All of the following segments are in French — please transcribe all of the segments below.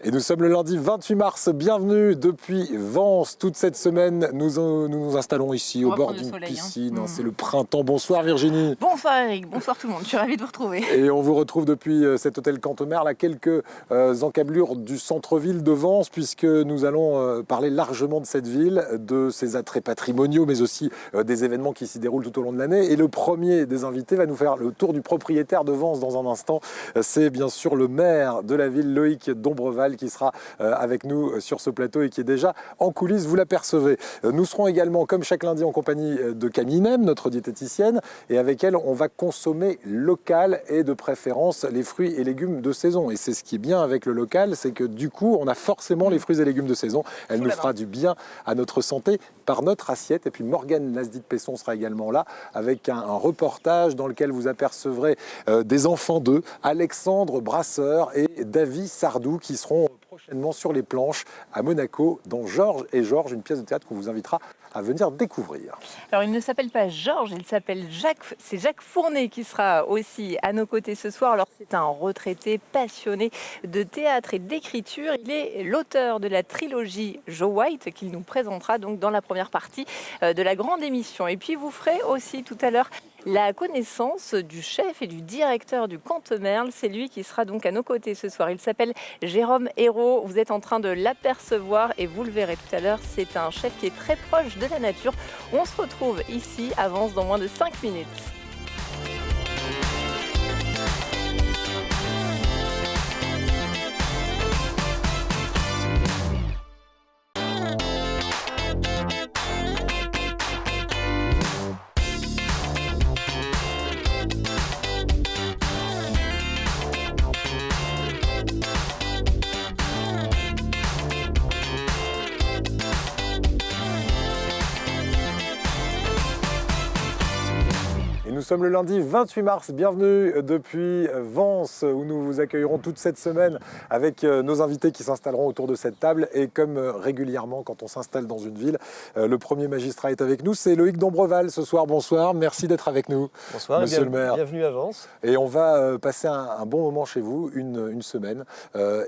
Et nous sommes le lundi 28 mars, bienvenue depuis Vence. Toute cette semaine, nous installons ici au bord d'une piscine. C'est le printemps. Bonsoir Virginie. Bonsoir Eric, bonsoir tout le monde, je suis ravie de vous retrouver. Et on vous retrouve depuis cet hôtel Cantemerle à quelques encablures du centre-ville de Vence, puisque nous allons parler largement de cette ville, de ses attraits patrimoniaux, mais aussi des événements qui s'y déroulent tout au long de l'année. Et le premier des invités va nous faire le tour du propriétaire de Vence dans un instant. C'est bien sûr le maire de la ville, Loïc Dombreval, qui sera avec nous sur ce plateau et qui est déjà en coulisses, vous l'apercevez. Nous serons également, comme chaque lundi, en compagnie de Camille Nem, notre diététicienne, et avec elle, on va consommer local et de préférence les fruits et légumes de saison. Et c'est ce qui est bien avec le local, c'est que du coup, on a forcément les fruits et légumes de saison. Elle nous fera du bien à notre santé par notre assiette. Et puis Morgane Lasdit-Pesson sera également là avec un reportage dans lequel vous apercevrez des enfants d'eux, Alexandre Brasseur et Davy Sardou, qui seront prochainement sur les planches à Monaco dans Georges et Georges, une pièce de théâtre qu'on vous invitera à venir découvrir. Alors il ne s'appelle pas Georges, il s'appelle Jacques. C'est Jacques Fournet qui sera aussi à nos côtés ce soir. Alors c'est un retraité passionné de théâtre et d'écriture. Il est l'auteur de la trilogie Joe White qu'il nous présentera donc dans la première partie de la grande émission. Et puis vous ferez aussi tout à l'heure la connaissance du chef et du directeur du Cantemerle. C'est lui qui sera donc à nos côtés ce soir. Il s'appelle Jérôme Hérault. Vous êtes en train de l'apercevoir et vous le verrez tout à l'heure. C'est un chef qui est très proche de la nature. On se retrouve ici à Vence dans moins de 5 minutes. Nous sommes le lundi 28 mars, bienvenue depuis Vence où nous vous accueillerons toute cette semaine avec nos invités qui s'installeront autour de cette table. Et comme régulièrement quand on s'installe dans une ville, le premier magistrat est avec nous, c'est Loïc Dombreval ce soir. Bonsoir, merci d'être avec nous. Bonsoir, monsieur le maire. Bienvenue à Vence. Et on va passer un bon moment chez vous, une semaine,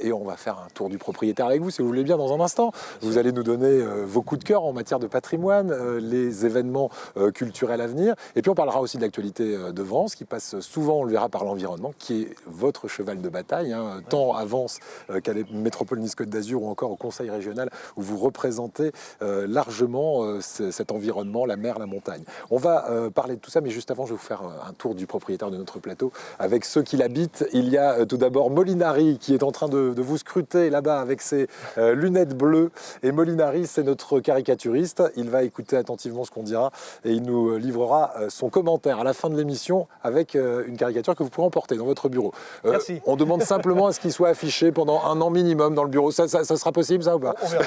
et on va faire un tour du propriétaire avec vous si vous voulez bien dans un instant. Vous allez nous donner vos coups de cœur en matière de patrimoine, les événements culturels à venir, et puis on parlera aussi de l'actualité de Vence, qui passe souvent, on le verra, par l'environnement, qui est votre cheval de bataille, tant à Vence qu'à la métropole Nice-Côte d'Azur ou encore au conseil régional, où vous représentez largement cet environnement, la mer, la montagne. On va parler de tout ça, mais juste avant, je vais vous faire un tour du propriétaire de notre plateau avec ceux qui l'habitent. Il y a tout d'abord Molinari qui est en train de vous scruter là-bas avec ses lunettes bleues. Et Molinari, c'est notre caricaturiste. Il va écouter attentivement ce qu'on dira et il nous livrera son commentaire à la fin de l'émission avec une caricature que vous pourrez emporter dans votre bureau. Merci. On demande simplement à ce qu'il soit affiché pendant un an minimum dans le bureau. Ça sera possible, ça, ou pas? On verra.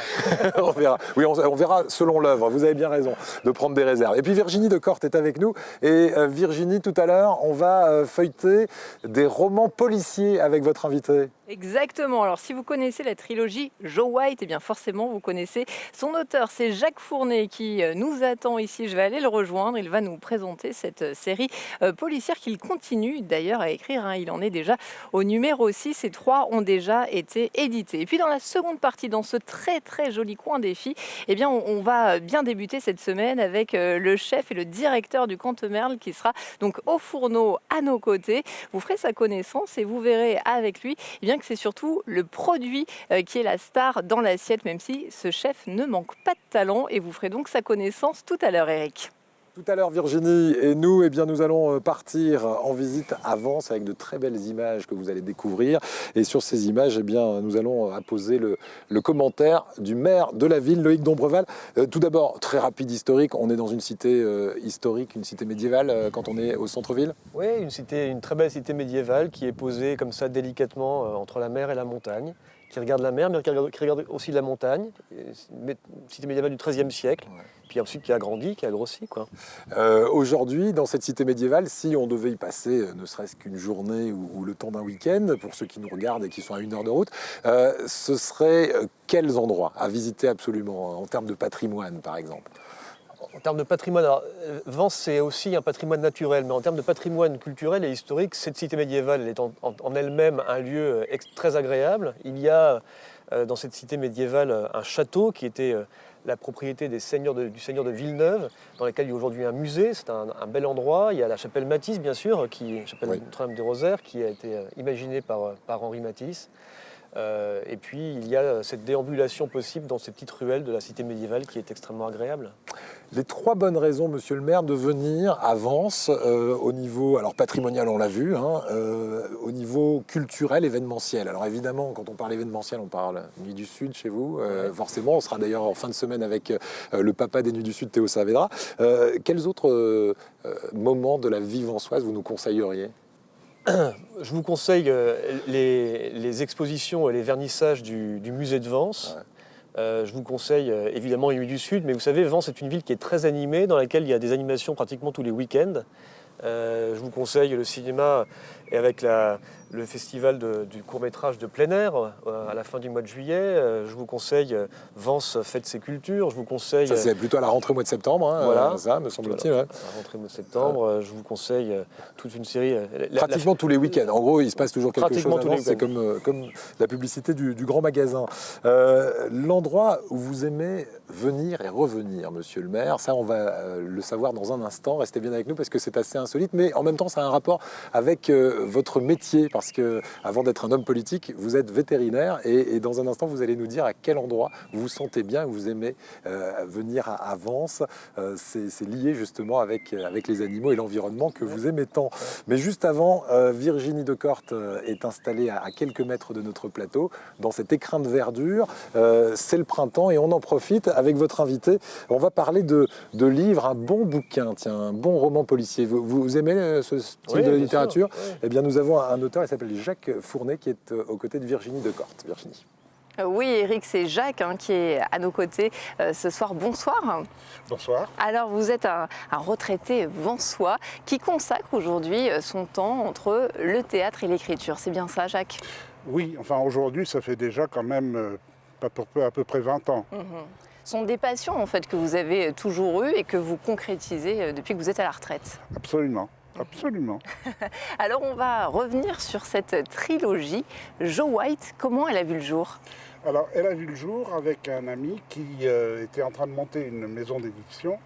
On verra. Oui, on verra selon l'œuvre. Vous avez bien raison de prendre des réserves. Et puis Virginie Decorte est avec nous. Et Virginie, tout à l'heure, on va feuilleter des romans policiers avec votre invité. Exactement. Alors, si vous connaissez la trilogie Joe White, eh bien forcément, vous connaissez son auteur. C'est Jacques Fournet qui nous attend ici. Je vais aller le rejoindre. Il va nous présenter cette série policière qu'il continue d'ailleurs à écrire. Il en est déjà au numéro 6 et 3 ont déjà été édités. Et puis, dans la seconde partie, dans ce très, très joli coin des filles, eh bien, on va bien débuter cette semaine avec le chef et le directeur du Cantemerle qui sera donc au fourneau à nos côtés. Vous ferez sa connaissance et vous verrez avec lui que c'est surtout le produit qui est la star dans l'assiette, même si ce chef ne manque pas de talent. Et vous ferez donc sa connaissance tout à l'heure, Eric. Tout à l'heure, Virginie, et nous, eh bien, nous allons partir en visite à Vence avec de très belles images que vous allez découvrir. Et sur ces images, eh bien, nous allons apposer le commentaire du maire de la ville, Loïc Dombreval. Tout d'abord, très rapide historique, on est dans une cité historique, une cité médiévale quand on est au centre-ville. Oui, une très belle cité médiévale qui est posée comme ça délicatement entre la mer et la montagne, qui regarde la mer mais qui regarde aussi la montagne. Une cité médiévale du XIIIe siècle. Ouais. Puis ensuite qui a grandi, qui a grossi, quoi. Aujourd'hui, dans cette cité médiévale, si on devait y passer ne serait-ce qu'une journée ou le temps d'un week-end, pour ceux qui nous regardent et qui sont à 1 heure de route, ce serait quels endroits à visiter absolument, en termes de patrimoine, par exemple? En termes de patrimoine, alors, Vence c'est aussi un patrimoine naturel, mais en termes de patrimoine culturel et historique, cette cité médiévale elle est en elle-même un lieu très agréable. Il y a dans cette cité médiévale un château qui était la propriété du seigneur de Villeneuve, dans lequel il y a aujourd'hui un musée. C'est un bel endroit. Il y a la chapelle Matisse, bien sûr, chapelle Notre-Dame du Rosaire, qui a été imaginée par Henri Matisse. Et puis, il y a cette déambulation possible dans ces petites ruelles de la cité médiévale qui est extrêmement agréable. Les 3 bonnes raisons, monsieur le maire, de venir à Vence au niveau, alors patrimonial, on l'a vu, au niveau culturel, événementiel. Alors évidemment, quand on parle événementiel, on parle Nuit du Sud chez vous. Forcément, on sera d'ailleurs en fin de semaine avec le papa des Nuits du Sud, Théo Saavedra. Quels autres moments de la vie vensoise vous nous conseilleriez ? Je vous conseille les expositions et les vernissages du musée de Vence. Je vous conseille évidemment les Nuits du Sud, mais vous savez, Vence est une ville qui est très animée, dans laquelle il y a des animations pratiquement tous les week-ends. Je vous conseille le cinéma et avec le festival du court-métrage de plein air à la fin du mois de juillet. Je vous conseille Vence Fête ses cultures. Je vous conseille... Ça, c'est plutôt à la rentrée au mois de septembre, voilà. Ça, me semble-t-il. Voilà, à la rentrée au mois de septembre. Je vous conseille toute une série... Pratiquement tous les week-ends. En gros, il se passe toujours quelque chose tous les avant. C'est comme la publicité du grand magasin. L'endroit où vous aimez venir et revenir, monsieur le maire, ça, on va le savoir dans un instant. Restez bien avec nous parce que c'est assez insolite, mais en même temps, ça a un rapport avec votre métier, parce que avant d'être un homme politique, vous êtes vétérinaire et dans un instant, vous allez nous dire à quel endroit vous vous sentez bien, vous aimez venir à Vence. C'est lié justement avec les animaux et l'environnement que vous aimez tant. Mais juste avant, Virginie Decorte est installée à quelques mètres de notre plateau, dans cet écrin de verdure. C'est le printemps et on en profite avec votre invité. On va parler de livres, un bon bouquin, tiens, un bon roman policier. Vous aimez ce style de littérature? Oui. Eh bien, nous avons un auteur, il s'appelle Jacques Fournet, qui est aux côtés de Virginie Decorte. Virginie. Oui, Eric, c'est Jacques qui est à nos côtés ce soir. Bonsoir. Bonsoir. Alors, vous êtes un retraité vensois qui consacre aujourd'hui son temps entre le théâtre et l'écriture. C'est bien ça, Jacques? Oui, enfin aujourd'hui, ça fait déjà quand même à peu près 20 ans. Ce sont des passions en fait que vous avez toujours eues et que vous concrétisez depuis que vous êtes à la retraite. Absolument. Absolument. Alors on va revenir sur cette trilogie. Jo White, comment elle a vu le jour? Alors, elle a vu le jour avec un ami qui était en train de monter une maison d'édition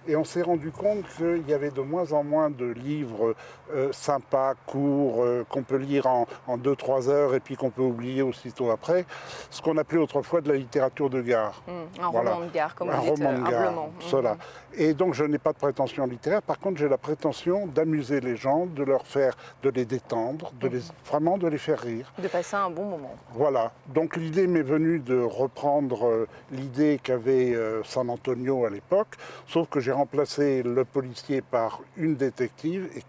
et on s'est rendu compte qu'il y avait de moins en moins de livres sympas, courts, qu'on peut lire en 2-3 heures et puis qu'on peut oublier aussitôt après, ce qu'on appelait autrefois de la littérature de gare. Un roman de gare, comme vous dites humblement. Cela. Et donc, je n'ai pas de prétention littéraire. Par contre, j'ai la prétention d'amuser les gens, de les détendre, vraiment de les faire rire. De passer un bon moment. Voilà. Donc, l'idée m'est venue de reprendre l'idée qu'avait San Antonio à l'époque, sauf que j'ai remplacé le policier par une détective. Et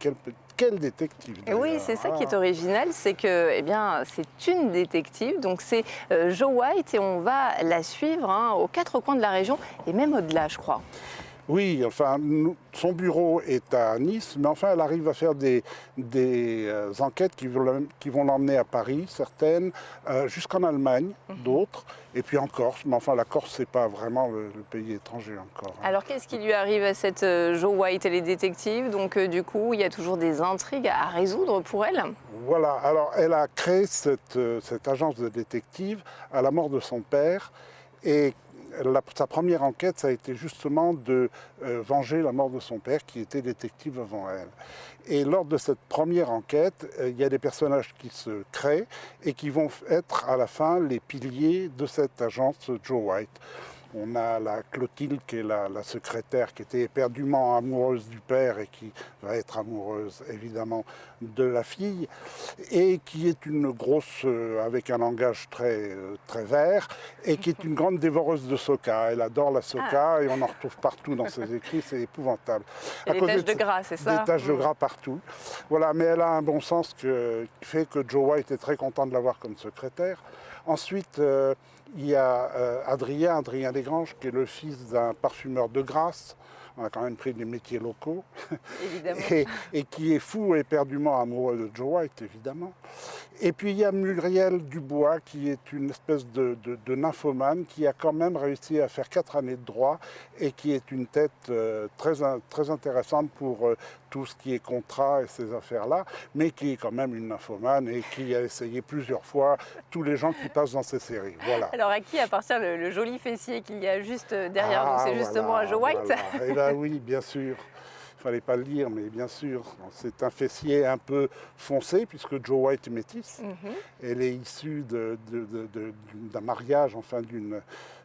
quelle détective d'ailleurs. Oui, c'est ça qui est original, c'est que c'est une détective, donc c'est Jo White et on va la suivre aux 4 coins de la région et même au-delà, je crois. Oui, enfin, son bureau est à Nice, mais enfin, elle arrive à faire des enquêtes qui vont l'emmener à Paris, certaines, jusqu'en Allemagne, d'autres, et puis en Corse. Mais enfin, la Corse, c'est pas vraiment le pays étranger encore. Alors, qu'est-ce qui lui arrive à cette Jo White? Elle est détective, donc du coup, il y a toujours des intrigues à résoudre pour elle. Voilà, alors elle a créé cette agence de détective à la mort de son père, et sa première enquête, ça a été justement de venger la mort de son père, qui était détective avant elle. Et lors de cette première enquête, il y a des personnages qui se créent et qui vont être à la fin les piliers de cette agence Jo White. On a la Clotilde, qui est la secrétaire, qui était éperdument amoureuse du père et qui va être amoureuse, évidemment, de la fille, et qui est une grosse, avec un langage très vert, et qui est une grande dévoreuse de Soca. Elle adore la Soca et on en retrouve partout dans ses écrits, c'est épouvantable. Et des taches de gras, c'est ça? Des taches de gras partout. Voilà, mais elle a un bon sens qui fait que Jo White est très content de l'avoir comme secrétaire. Ensuite, il y a Adrien Desgranges, qui est le fils d'un parfumeur de Grasse. on a quand même pris des métiers locaux, Évidemment. et qui est fou et éperdument amoureux de Joe White, évidemment. Et puis il y a Muriel Dubois, qui est une espèce de nymphomane, qui a quand même réussi à faire 4 années de droit, et qui est une tête très intéressante pour tout ce qui est contrat et ces affaires-là, mais qui est quand même une nymphomane et qui a essayé plusieurs fois tous les gens qui passent dans ces séries. Voilà. Alors à qui appartient le joli fessier qu'il y a juste derrière nous? C'est justement à Joe White. Voilà. Eh bien oui, bien sûr. Il ne fallait pas le dire, mais bien sûr. C'est un fessier un peu foncé, puisque Joe White est métisse. Elle est issue d'un mariage, enfin d'une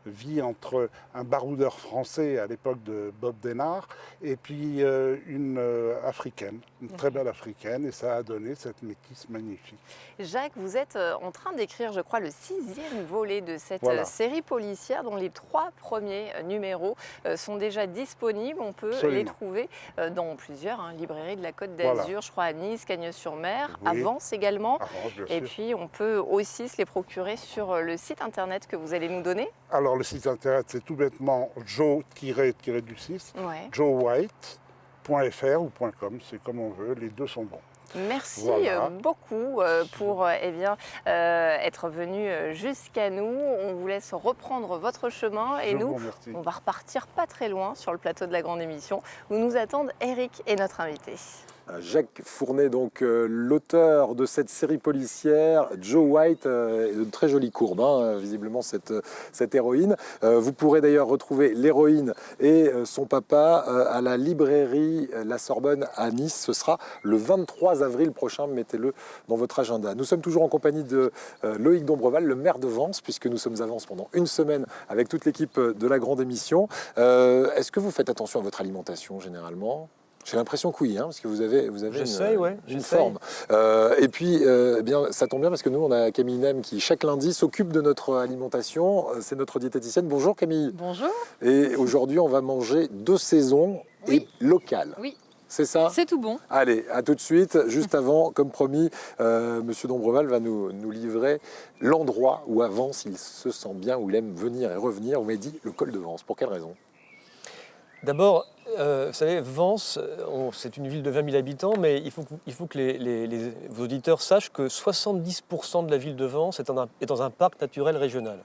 vie entre un baroudeur français à l'époque de Bob Denard et puis une africaine, une très belle africaine, et ça a donné cette métisse magnifique. Jacques, vous êtes en train d'écrire, je crois, le 6e volet de cette série policière dont les 3 premiers numéros sont déjà disponibles. On peut les trouver dans plusieurs librairies de la Côte d'Azur, je crois à Nice, Cagnes-sur-Mer, à Vence également. Et puis on peut aussi se les procurer sur le site internet que vous allez nous donner. Alors le site internet, c'est tout bêtement joe-du-6, joewhite.fr ou .com, c'est comme on veut, les deux sont bons. Merci beaucoup pour être venu jusqu'à nous. On vous laisse reprendre votre chemin et nous, on va repartir pas très loin sur le plateau de la grande émission où nous attendent Eric et notre invité. Jacques Fournet, donc l'auteur de cette série policière, Joe White, de très jolie courbe, visiblement cette héroïne. Vous pourrez d'ailleurs retrouver l'héroïne et son papa à la librairie La Sorbonne à Nice. Ce sera le 23 avril prochain, mettez-le dans votre agenda. Nous sommes toujours en compagnie de Loïc Dombreval, le maire de Vence, puisque nous sommes à Vence pendant une semaine avec toute l'équipe de la grande émission. Est-ce que vous faites attention à votre alimentation généralement ? J'ai l'impression que oui, parce que vous avez une forme. Et puis, bien, ça tombe bien parce que nous, on a Camille Nem qui, chaque lundi, s'occupe de notre alimentation. C'est notre diététicienne. Bonjour Camille. Bonjour. Et aujourd'hui, on va manger de saison et local. Oui. C'est ça? C'est tout bon. Allez, à tout de suite. Juste avant, comme promis, Monsieur Dombreval va nous livrer l'endroit où à Vence, il se sent bien, où il aime venir et revenir. Vous m'avez dit le col de Vence. Pour quelle raison? D'abord, vous savez, Vence, c'est une ville de 20 000 habitants, mais il faut que vos auditeurs sachent que 70% de la ville de Vence est dans un parc naturel régional.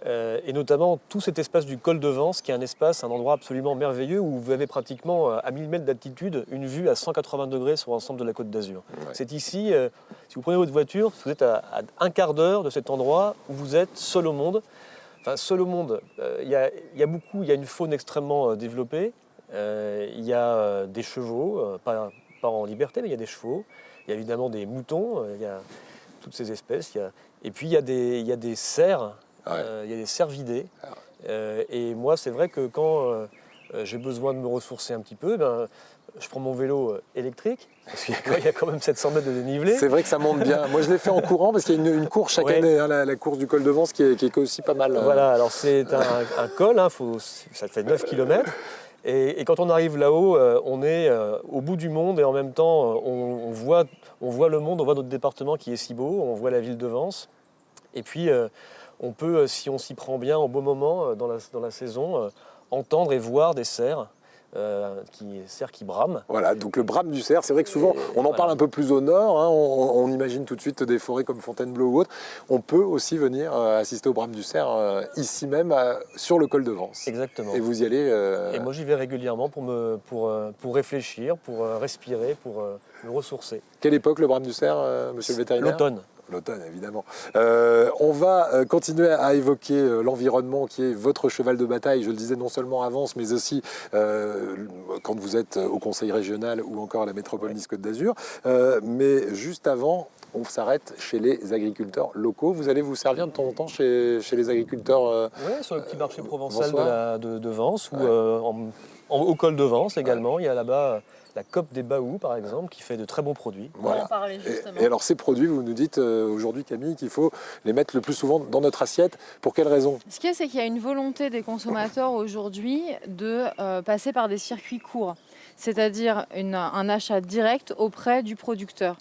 Et notamment tout cet espace du col de Vence, qui est un endroit absolument merveilleux où vous avez pratiquement à 1000 mètres d'altitude une vue à 180 degrés sur l'ensemble de la Côte d'Azur. Ouais. C'est ici, si vous prenez votre voiture, vous êtes à un quart d'heure de cet endroit où vous êtes seul au monde. Enfin, seul au monde, il y a une faune extrêmement développée. Il y a des chevaux, pas en liberté, mais il y a des chevaux. Il y a évidemment des moutons, il y a toutes ces espèces. Et puis il y a des cerfs, il y a des cervidés. Et moi, c'est vrai que quand j'ai besoin de me ressourcer un petit peu, je prends mon vélo électrique, parce qu'il y a quand même 700 mètres de dénivelé. C'est vrai que ça monte bien. Moi, je l'ai fait en courant, parce qu'il y a une course chaque année, la course du col de Vence, qui est aussi pas mal. Voilà, alors c'est un col, ça fait 9 km. Et quand on arrive là-haut, on est au bout du monde, et en même temps, on voit le monde, on voit notre département qui est si beau, on voit la ville de Vence. Et puis, on peut, si on s'y prend bien, au bon moment, dans la saison, entendre et voir des cerfs. Cerfs qui brament. Voilà, donc le brame du cerf, c'est vrai que souvent on en parle un peu plus au nord, on imagine tout de suite des forêts comme Fontainebleau ou autre. On peut aussi venir assister au brame du cerf ici même sur le col de Vence. Exactement. Et vous y allez. Et moi j'y vais régulièrement pour réfléchir, pour respirer, pour me ressourcer. Quelle époque le brame du cerf, monsieur le vétérinaire? L'automne. L'automne, évidemment. On va continuer à évoquer l'environnement qui est votre cheval de bataille, je le disais, non seulement à Vence, mais aussi quand vous êtes au conseil régional ou encore à la métropole Nice-Côte d'Azur. Mais juste avant, on s'arrête chez les agriculteurs locaux. Vous allez vous servir de temps en temps chez les agriculteurs Oui, sur le petit marché provençal de Vence, ou au col de Vence également. Il y a là-bas la COP des Baous, par exemple, qui fait de très bons produits. Voilà. On va en parler justement. Et alors ces produits, vous nous dites aujourd'hui, Camille, qu'il faut les mettre le plus souvent dans notre assiette. Pour quelle raison? Ce qu'il y a, c'est qu'il y a une volonté des consommateurs aujourd'hui de passer par des circuits courts, c'est-à-dire un achat direct auprès du producteur.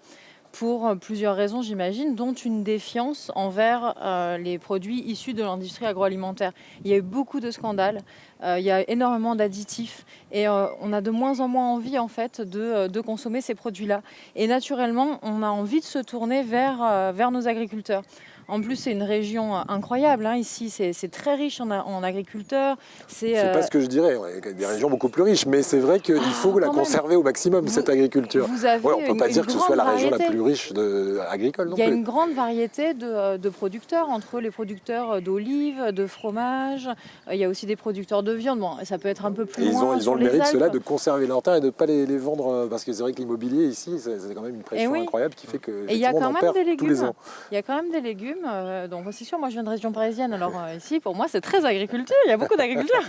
pour plusieurs raisons, j'imagine, dont une défiance envers les produits issus de l'industrie agroalimentaire. Il y a eu beaucoup de scandales, il y a énormément d'additifs et on a de moins en moins envie en fait de consommer ces produits-là. Et naturellement, on a envie de se tourner vers nos agriculteurs. En plus, c'est une région incroyable. Hein. Ici, c'est très riche en agriculteurs. C'est pas ce que je dirais. Il y a des régions beaucoup plus riches, mais c'est vrai qu'il faut la conserver au maximum, cette agriculture. Vous avez on ne peut pas dire que ce soit la région la plus riche agricole non plus. Il y a une grande variété de producteurs, entre les producteurs d'olives, de fromage. Il y a aussi des producteurs de viande. Bon, ça peut être un peu plus loin. Ils ont le mérite, ceux-là, de conserver leur terre et de ne pas les vendre. Parce que c'est vrai que l'immobilier ici, c'est quand même une pression incroyable qui fait que il y a quand même des légumes. Tous les ans. Il y a quand même des légumes. Donc c'est sûr, moi je viens de région parisienne, alors ici pour moi c'est très agriculture, il y a beaucoup d'agriculture.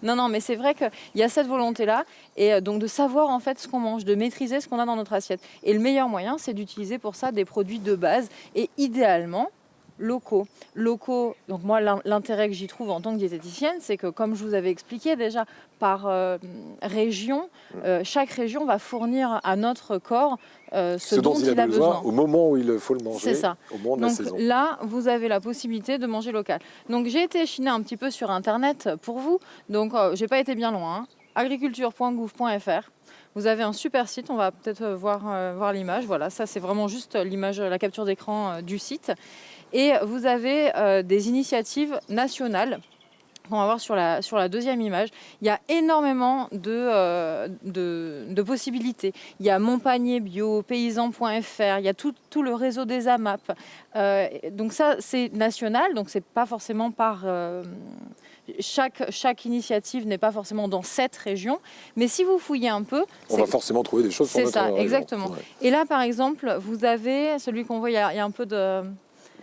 non, mais c'est vrai qu'il y a cette volonté-là, et donc de savoir en fait ce qu'on mange, de maîtriser ce qu'on a dans notre assiette. Et le meilleur moyen, c'est d'utiliser pour ça des produits de base, et idéalement locaux. Donc moi l'intérêt que j'y trouve en tant que diététicienne, c'est que comme je vous avais expliqué déjà, par région, chaque région va fournir à notre corps ce dont il a besoin au moment où il faut le manger, c'est ça. au moment de la saison. Là, vous avez la possibilité de manger local. Donc j'ai été chiner un petit peu sur Internet pour vous, donc j'ai pas été bien loin. Hein. agriculture.gouv.fr. Vous avez un super site, on va peut-être voir l'image. Voilà, ça c'est vraiment juste l'image, la capture d'écran du site. Et vous avez des initiatives nationales qu'on va voir sur la deuxième image. Il y a énormément de possibilités. Il y a Mon Panier Bio, paysan.fr, il y a tout le réseau des AMAP. Donc ça, c'est national, donc c'est pas forcément par... Chaque initiative n'est pas forcément dans cette région, mais si vous fouillez un peu... On va forcément trouver des choses sur notre région. C'est ça, exactement. Ouais. Et là, par exemple, vous avez celui qu'on voit, il y a un peu de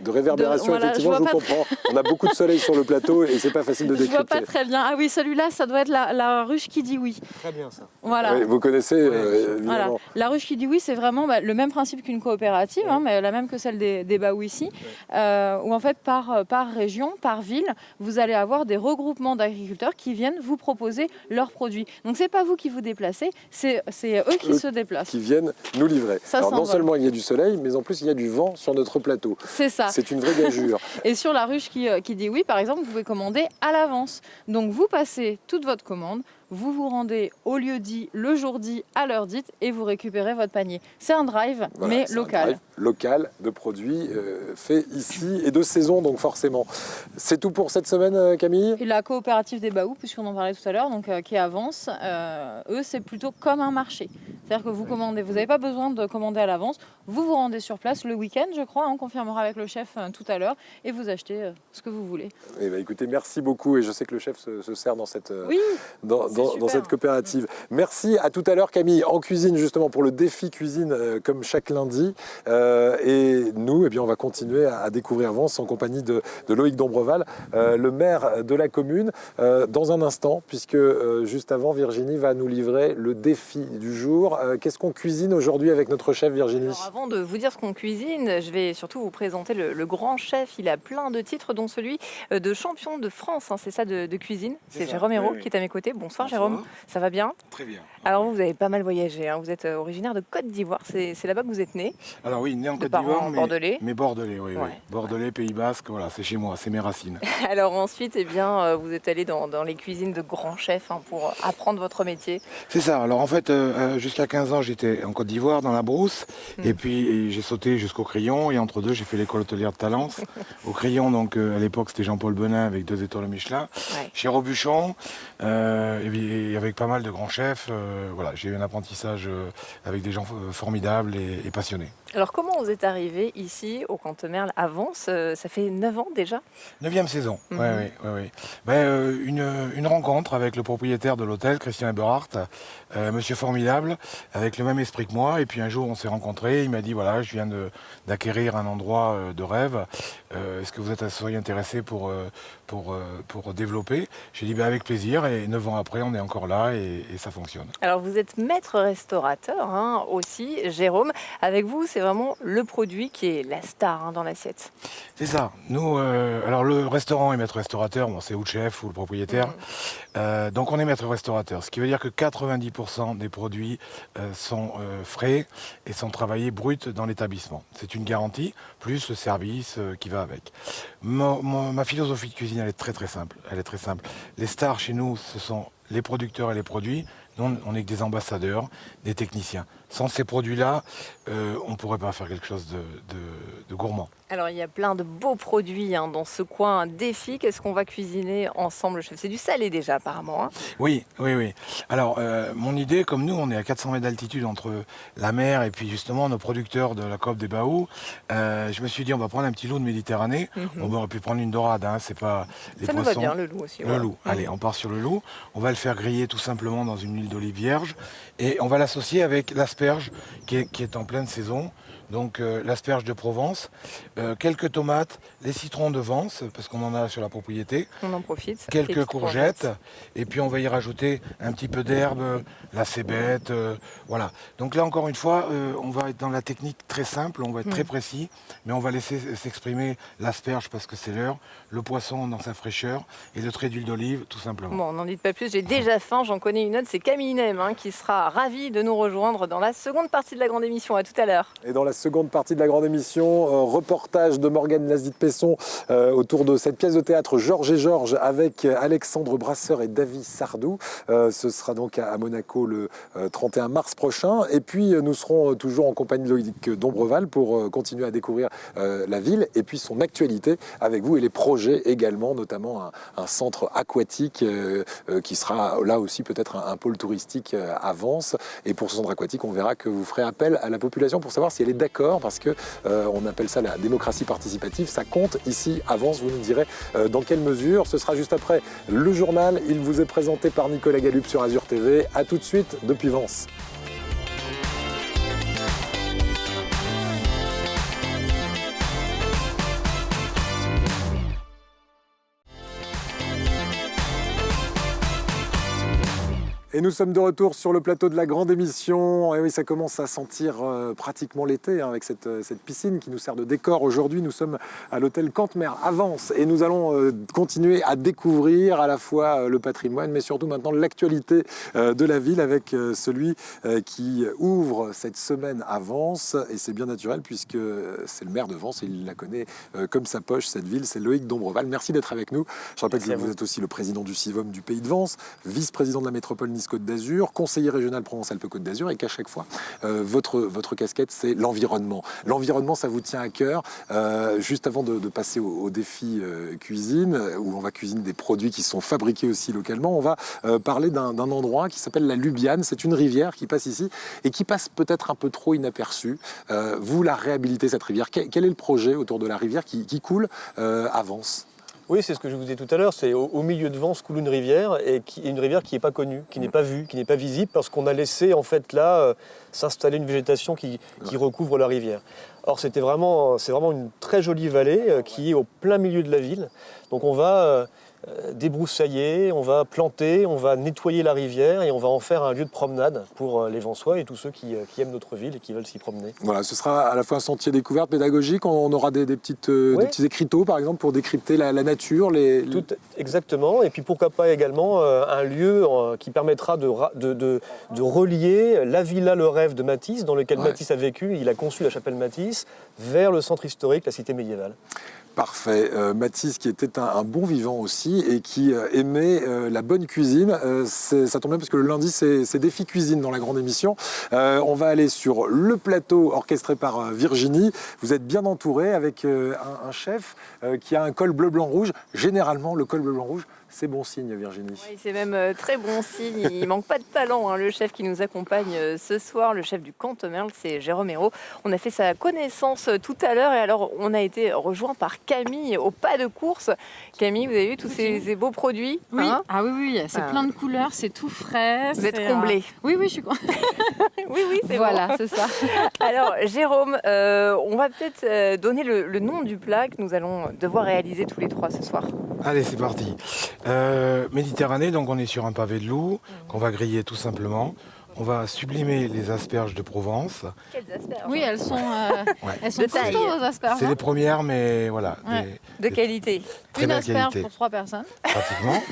réverbération, effectivement, je vous comprends. On a beaucoup de soleil sur le plateau et c'est pas facile de décrypter. Je vois pas très bien. Ah oui, celui-là, ça doit être la ruche qui dit oui. Très bien ça. Voilà. Oui, vous connaissez évidemment. Voilà. La ruche qui dit oui, c'est vraiment le même principe qu'une coopérative, hein, mais la même que celle des Baou ici, où en fait par région, par ville, vous allez avoir des regroupements d'agriculteurs qui viennent vous proposer leurs produits. Donc c'est pas vous qui vous déplacez, c'est eux qui se déplacent. Qui viennent nous livrer. Ça alors non seulement il y a du soleil, mais en plus il y a du vent sur notre plateau. C'est ça. C'est une vraie gageure. Et sur la ruche qui dit oui, par exemple, vous pouvez commander à l'avance. Donc vous passez toute votre commande, vous vous rendez au lieu dit, le jour dit, à l'heure dite, et vous récupérez votre panier. C'est un drive, voilà, mais local. Un drive local de produits faits ici et de saison, donc forcément. C'est tout pour cette semaine, Camille ? Et la coopérative des Baou, puisqu'on en parlait tout à l'heure, donc qui avance, eux, c'est plutôt comme un marché. C'est-à-dire que vous commandez, vous n'avez pas besoin de commander à l'avance, vous vous rendez sur place le week-end, je crois, on confirmera avec le chef tout à l'heure, et vous achetez ce que vous voulez. Eh bien, écoutez, merci beaucoup, et je sais que le chef se sert dans cette, oui, dans cette coopérative. Merci, à tout à l'heure Camille, en cuisine justement pour le défi cuisine comme chaque lundi. Et nous, eh bien, on va continuer à découvrir Vence en compagnie de Loïc Dombreval, le maire de la commune, dans un instant, puisque juste avant, Virginie va nous livrer le défi du jour. Qu'est-ce qu'on cuisine aujourd'hui avec notre chef, Virginie ? Alors, avant de vous dire ce qu'on cuisine, je vais surtout vous présenter le grand chef. Il a plein de titres, dont celui de champion de France, hein, c'est ça de cuisine. C'est Jérôme Hérault qui est à mes côtés. Bonsoir Jérôme, ça va bien ? Très bien. Alors vous avez pas mal voyagé, hein. Vous êtes originaire de Côte d'Ivoire, c'est là-bas que vous êtes né ? Alors oui, né en Côte d'Ivoire, mais bordelais, oui. Bordelais, Pays Basque, voilà, c'est chez moi, c'est mes racines. Alors ensuite, eh bien, vous êtes allé dans les cuisines de grands chefs, hein, pour apprendre votre métier. C'est ça, alors en fait, jusqu'à 15 ans, j'étais en Côte d'Ivoire, dans la brousse, et puis j'ai sauté jusqu'au Crayon, et entre deux, j'ai fait l'école hôtelière de Talence. Au Crayon, donc à l'époque, c'était Jean-Paul Benin avec 2 étoiles Michelin. Chez Robuchon, et avec pas mal de grands chefs, voilà, j'ai eu un apprentissage avec des gens formidables et passionnés. Alors comment vous êtes arrivé ici au Cantemerle à Vence ? Ça fait 9 ans déjà ? 9e saison, oui. Ben, une rencontre avec le propriétaire de l'hôtel, Christian Eberhardt, monsieur formidable, avec le même esprit que moi. Et puis un jour, on s'est rencontrés. Il m'a dit, voilà, je viens d'acquérir un endroit de rêve. Est-ce que vous seriez intéressé pour développer ? J'ai dit, ben, avec plaisir. Et 9 ans après, on est encore là et ça fonctionne. Alors vous êtes maître restaurateur, hein, aussi, Jérôme. Avec vous, c'est vraiment le produit qui est la star dans l'assiette. C'est ça. Nous, alors le restaurant est maître restaurateur, bon, c'est ou le chef ou le propriétaire. Donc on est maître restaurateur, ce qui veut dire que 90% des produits sont frais et sont travaillés bruts dans l'établissement. C'est une garantie, plus le service qui va avec. Ma philosophie de cuisine, elle est très simple. Elle est très simple. Les stars chez nous, ce sont les producteurs et les produits. Nous, on n'est que des ambassadeurs, des techniciens. Sans ces produits-là, on ne pourrait pas faire quelque chose de gourmand. Alors, il y a plein de beaux produits dans ce coin. Un défi, qu'est-ce qu'on va cuisiner ensemble, chef? C'est du salé déjà, apparemment. Oui. Alors, mon idée, comme nous, on est à 400 mètres d'altitude entre la mer et puis justement nos producteurs de la Coop des Baous, je me suis dit, on va prendre un petit loup de Méditerranée. On aurait pu prendre une dorade, c'est pas les Ça poissons. nous va bien, le loup aussi. Le loup. Allez, on part sur le loup. On va le faire griller tout simplement dans une huile d'olive vierge et on va l'associer avec l'asperge qui est en pleine saison. Donc l'asperge de Provence, quelques tomates, les citrons de Vence, parce qu'on en a sur la propriété. On en profite. Quelques courgettes, et puis on va y rajouter un petit peu d'herbe, la cébette, voilà. Donc là encore une fois, on va être dans la technique très simple, on va être très précis, mais on va laisser s'exprimer l'asperge parce que c'est l'heure, le poisson dans sa fraîcheur, et le trait d'huile d'olive tout simplement. Bon, n'en dites pas plus, j'ai déjà faim, j'en connais une autre, c'est Camille Nem qui sera ravie de nous rejoindre dans la seconde partie de la grande émission. À tout à l'heure. Et dans la seconde partie de la grande émission, reportage de Morgane Lazit-Pesson autour de cette pièce de théâtre Georges et Georges avec Alexandre Brasseur et David Sardou. Ce sera donc à Monaco le 31 mars prochain. Et puis nous serons toujours en compagnie de Loïc Dombreval pour continuer à découvrir la ville et puis son actualité avec vous et les projets également, notamment un centre aquatique qui sera là aussi peut-être un pôle touristique à Vence. Et pour ce centre aquatique, on verra que vous ferez appel à la population pour savoir si elle est d'accord, parce que on appelle ça la démocratie participative. Ça compte ici à Vence. Vous nous direz dans quelle mesure. Ce sera juste après le journal. Il vous est présenté par Nicolas Galup sur Azur TV. A tout de suite depuis Vence. Et nous sommes de retour sur le plateau de la grande émission. Et oui, ça commence à sentir pratiquement l'été avec cette piscine qui nous sert de décor. Aujourd'hui, nous sommes à l'hôtel Cantemer à Vence et nous allons continuer à découvrir à la fois le patrimoine, mais surtout maintenant l'actualité de la ville avec celui qui ouvre cette semaine à Vence. Et c'est bien naturel puisque c'est le maire de Vence et il la connaît comme sa poche, cette ville. C'est Loïc Dombreval. Merci d'être avec nous. Je rappelle que vous êtes aussi le président du CIVOM du Pays de Vence, vice-président de la métropole Côte d'Azur, conseiller régional Provence-Alpes-Côte d'Azur, et qu'à chaque fois, votre casquette, c'est l'environnement. L'environnement, ça vous tient à cœur. Juste avant de passer au défi cuisine, où on va cuisiner des produits qui sont fabriqués aussi localement, on va parler d'un endroit qui s'appelle la Lubiane. C'est une rivière qui passe ici et qui passe peut-être un peu trop inaperçue. Vous la réhabilitez, cette rivière. Quel est le projet autour de la rivière qui coule à Vence ? Oui, c'est ce que je vous disais tout à l'heure, c'est au milieu de Vence coule une rivière, et une rivière qui n'est pas connue, qui n'est pas vue, qui n'est pas visible, parce qu'on a laissé en fait là s'installer une végétation qui recouvre la rivière. Or c'est vraiment une très jolie vallée qui est au plein milieu de la ville, donc on va débroussailler, on va planter, on va nettoyer la rivière et on va en faire un lieu de promenade pour les Vensois et tous ceux qui aiment notre ville et qui veulent s'y promener. Voilà, ce sera à la fois un sentier découverte pédagogique, on aura des petits écriteaux par exemple pour décrypter la nature. Tout, exactement, et puis pourquoi pas également un lieu qui permettra de relier la villa Le Rêve de Matisse, dans lequel Matisse a vécu, il a conçu la chapelle Matisse, vers le centre historique, la cité médiévale. Parfait. Matisse qui était un bon vivant aussi et qui aimait la bonne cuisine. Ça tombe bien parce que le lundi, c'est défi cuisine dans la grande émission. On va aller sur le plateau orchestré par Virginie. Vous êtes bien entouré avec un chef qui a un col bleu, blanc, rouge. Généralement, le col bleu, blanc, rouge, c'est bon signe, Virginie. Oui, c'est même très bon signe. Il manque pas de talent, le chef qui nous accompagne ce soir, le chef du Cantemerle, c'est Jérôme Hérault. On a fait sa connaissance tout à l'heure et alors on a été rejoint par Camille au pas de course. Camille, vous avez vu tous ces beaux produits? Oui, oui, c'est plein de couleurs, c'est tout frais. Vous êtes comblés. Oui, je suis oui, c'est voilà, bon. C'est ça. Alors, Jérôme, on va peut-être donner le nom du plat que nous allons devoir réaliser tous les trois ce soir. Allez, c'est parti. Méditerranée, donc on est sur un pavé de loup qu'on va griller tout simplement. on va sublimer les asperges de Provence. Quelles asperges. Oui, elles sont De taille. costauds, vos asperges. C'est les premières, mais voilà, Ouais. De qualité. très Une belle asperge qualité, pour 3 personnes. pratiquement.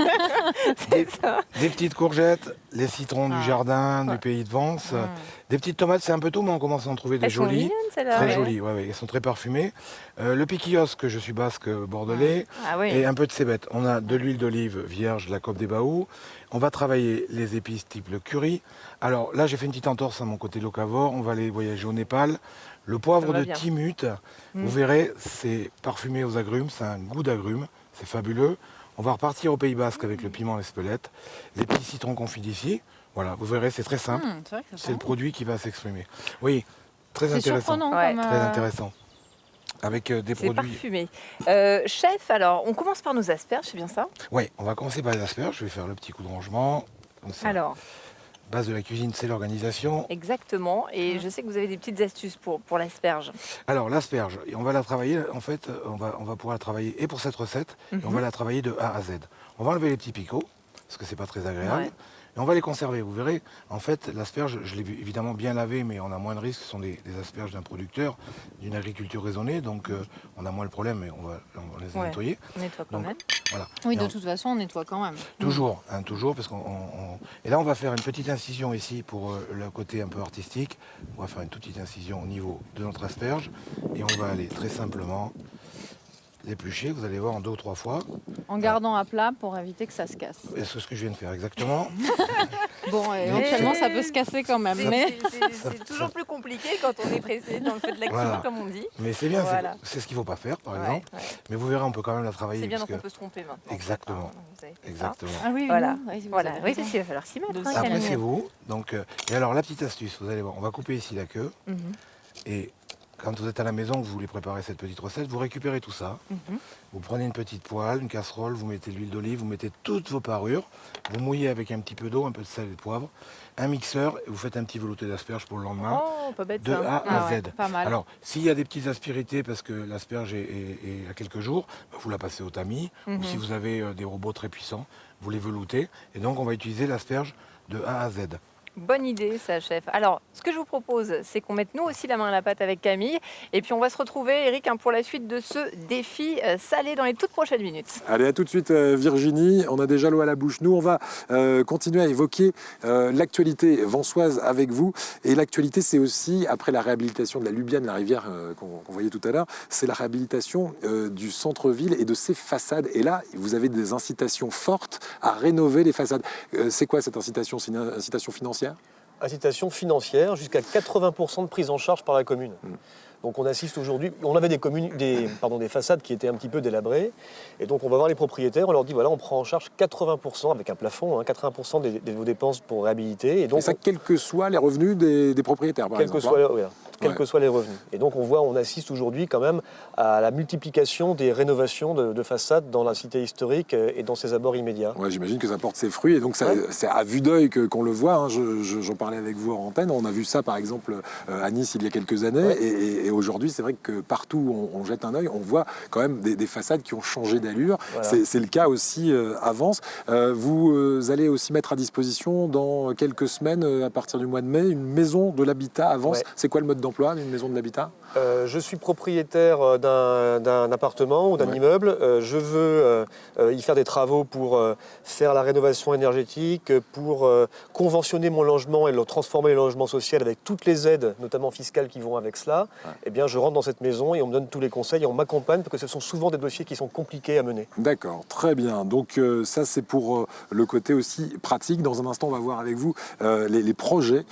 C'est ça. Des petites courgettes, les citrons du jardin, Ouais. du pays de Vence. Mm. Des petites tomates, c'est un peu tout, mais on commence à en trouver des Elles sont jolies. mignonnes, celles-là. Très ouais. jolies, ouais, elles sont très parfumées. Le piquillos, que je suis basque bordelais, Ah oui. et un peu de cébette. On a de l'huile d'olive vierge, la cope des Baous. On va travailler les épices type le curry. Alors là, j'ai fait une petite entorse à mon côté locavore. On va aller voyager au Népal. Le poivre Ça va de bien. Timut, Mm. vous verrez, c'est parfumé aux agrumes, c'est un goût d'agrumes, c'est fabuleux. On va repartir au Pays Basque avec le piment l'Espelette, les petits citrons confits d'ici. Voilà, vous verrez, c'est très simple. C'est vrai que ça C'est sent le produit qui va s'exprimer. Oui, très C'est intéressant. surprenant Ouais. comme... Très intéressant. Avec des C'est produits. parfumé. Chef, alors, on commence par nos asperges, c'est bien ça? Oui, on va commencer par les asperges. Je vais faire le petit coup de rangement. Comme ça. Alors, Base de la cuisine, c'est l'organisation. exactement. Et je sais que vous avez des petites astuces pour l'asperge. Alors l'asperge, on va la travailler. En fait, on va pouvoir la travailler et pour cette recette, et on va la travailler de A à Z. On va enlever les petits picots parce que c'est pas très agréable. Ouais. Et on va les conserver. Vous verrez, en fait, l'asperge, je l'ai évidemment bien lavé, mais on a moins de risques. Ce sont des asperges d'un producteur, d'une agriculture raisonnée, donc on a moins le problème, mais on va les Ouais. nettoyer. On nettoie quand Donc, même. Voilà. Oui, Et de on- toute façon, on nettoie quand même. Toujours, toujours, parce et là on va faire une petite incision ici pour le côté un peu artistique. On va faire une toute petite incision au niveau de notre asperge et on va aller très simplement l'éplucher. Vous allez voir en 2 ou 3 fois. En gardant à plat pour éviter que ça se casse. Et c'est ce que je viens de faire exactement. Bon, éventuellement, ça peut se casser quand même. Mais C'est toujours plus compliqué quand on est pressé dans le fait de la cuisine, Voilà. comme on dit. Mais c'est bien, Voilà. c'est ce qu'il ne faut pas faire par Ouais, exemple. ouais. Mais vous verrez, on peut quand même la travailler. C'est bien, parce donc on que- peut se tromper maintenant. Exactement. Ah, vous avez fait ça. Exactement. ah oui, Voilà. oui, vous Voilà, avez oui, raison. parce qu'il va falloir s'y mettre. De hein, ça. quand Après même. c'est vous. Donc, et alors la petite astuce, vous allez voir, on va couper ici la queue. Mhm, Et quand vous êtes à la maison, que vous voulez préparer cette petite recette, vous récupérez tout ça. mhm. Vous prenez une petite poêle, une casserole, vous mettez de l'huile d'olive, vous mettez toutes vos parures, vous mouillez avec un petit peu d'eau, un peu de sel et de poivre, un mixeur, et vous faites un petit velouté d'asperges pour le lendemain, Oh, pas bête de ça. A à Ah ouais, Z. pas mal. Alors, s'il y a des petites aspérités parce que l'asperge est à quelques jours, bah, vous la passez au tamis, ou Mhm. si vous avez des robots très puissants, vous les veloutez, et donc on va utiliser l'asperge de A à Z. Bonne idée, ça, chef. Alors, ce que je vous propose, c'est qu'on mette nous aussi la main à la pâte avec Camille. Et puis, on va se retrouver, Eric, hein, pour la suite de ce défi salé dans les toutes prochaines minutes. Allez, à tout de suite, Virginie. On a déjà l'eau à la bouche. Nous, on va continuer à évoquer l'actualité vansoise avec vous. Et l'actualité, c'est aussi, après la réhabilitation de la Lubiane, la rivière qu'on voyait tout à l'heure, c'est la réhabilitation du centre-ville et de ses façades. Et là, vous avez des incitations fortes à rénover les façades. C'est quoi cette incitation? C'est une incitation financière? Incitation financière, jusqu'à 80% de prise en charge par la commune. Donc on assiste aujourd'hui, on avait des façades qui étaient un petit peu délabrées, et donc on va voir les propriétaires, on leur dit voilà, on prend en charge 80% avec un plafond, 80% de vos dépenses pour réhabiliter. Et donc Et ça, quels que soient les revenus des propriétaires, par quels que exemple. soient, voilà, quels Ouais. que soient les revenus. Et donc on assiste aujourd'hui quand même à la multiplication des rénovations de façades dans la cité historique et dans ses abords immédiats. Ouais, j'imagine que ça porte ses fruits et donc ça, Ouais. c'est à vue d'œil qu'on le voit. Hein. J'en parlais avec vous en antenne. On a vu ça par exemple à Nice il y a quelques années Ouais. et aujourd'hui c'est vrai que partout où on jette un œil, on voit quand même des façades qui ont changé d'allure. Voilà. C'est le cas aussi à Vence. Vous allez aussi mettre à disposition dans quelques semaines, à partir du mois de mai, une maison de l'habitat à Vence. Ouais. C'est quoi le mode d'emploi d'une maison de l'habitat? Je suis propriétaire d'un appartement ou d'un Ouais. immeuble. Je veux y faire des travaux pour faire la rénovation énergétique, pour conventionner mon logement et le transformer en logement social avec toutes les aides, notamment fiscales, qui vont avec cela. Ouais. Eh bien, je rentre dans cette maison et on me donne tous les conseils et on m'accompagne parce que ce sont souvent des dossiers qui sont compliqués à mener. D'accord, très bien. Donc ça c'est pour le côté aussi pratique. Dans un instant on va voir avec vous les projets,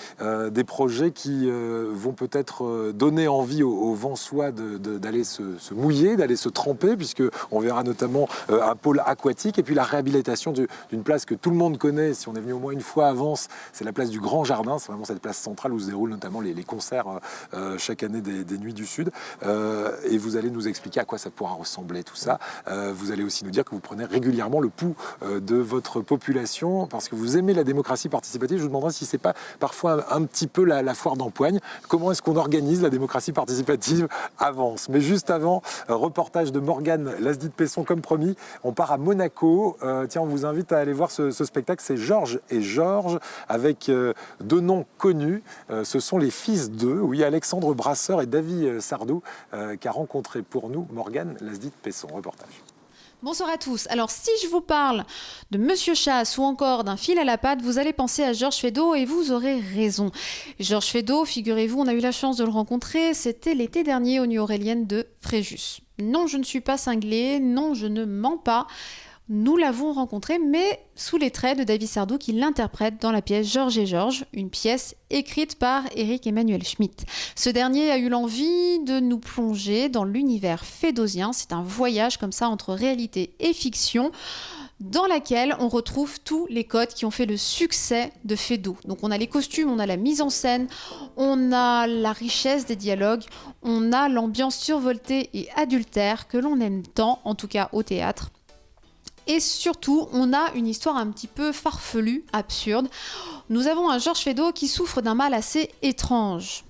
des projets qui vont peut-être donner envie aux Vensois d'aller se mouiller, d'aller se tremper, puisque on verra notamment un pôle aquatique et puis la réhabilitation d'une place que tout le monde connaît. Si on est venu au moins une fois à Vence, c'est la place du Grand Jardin. C'est vraiment cette place centrale où se déroulent notamment les concerts chaque année des des Nuits du Sud. Et vous allez nous expliquer à quoi ça pourra ressembler tout ça. Vous allez aussi nous dire que vous prenez régulièrement le pouls de votre population parce que vous aimez la démocratie participative. Je vous demanderai si c'est pas parfois un petit peu la foire d'empoigne. Comment est-ce qu'on organise la démocratie participative avance. Mais juste avant, reportage de Morgane Lasdit-Pesson comme promis. On part à Monaco. Tiens, on vous invite à aller voir ce spectacle. C'est Georges et Georges avec deux noms connus. Ce sont les fils d'eux. Oui, Alexandre Brasseur et David Sardou qu'a rencontré pour nous Morgane Lasdit-Pesson. Reportage. Bonsoir à tous. Alors, si je vous parle de Monsieur Chasse ou encore d'un fil à la patte, vous allez penser à Georges Feydeau et vous aurez raison. Georges Feydeau, figurez-vous, on a eu la chance de le rencontrer, c'était l'été dernier aux Nuits Auréliennes de Fréjus. Non, je ne suis pas cinglée, non, je ne mens pas. Nous l'avons rencontré, mais sous les traits de David Sardou qui l'interprète dans la pièce Georges et Georges, une pièce écrite par Éric Emmanuel Schmitt. Ce dernier a eu l'envie de nous plonger dans l'univers fédosien. C'est un voyage comme ça entre réalité et fiction, dans laquelle on retrouve tous les codes qui ont fait le succès de Feydeau. Donc on a les costumes, on a la mise en scène, on a la richesse des dialogues, on a l'ambiance survoltée et adultère que l'on aime tant, en tout cas au théâtre. Et surtout, on a une histoire un petit peu farfelue, absurde. Nous avons un Georges Feydeau qui souffre d'un mal assez étrange.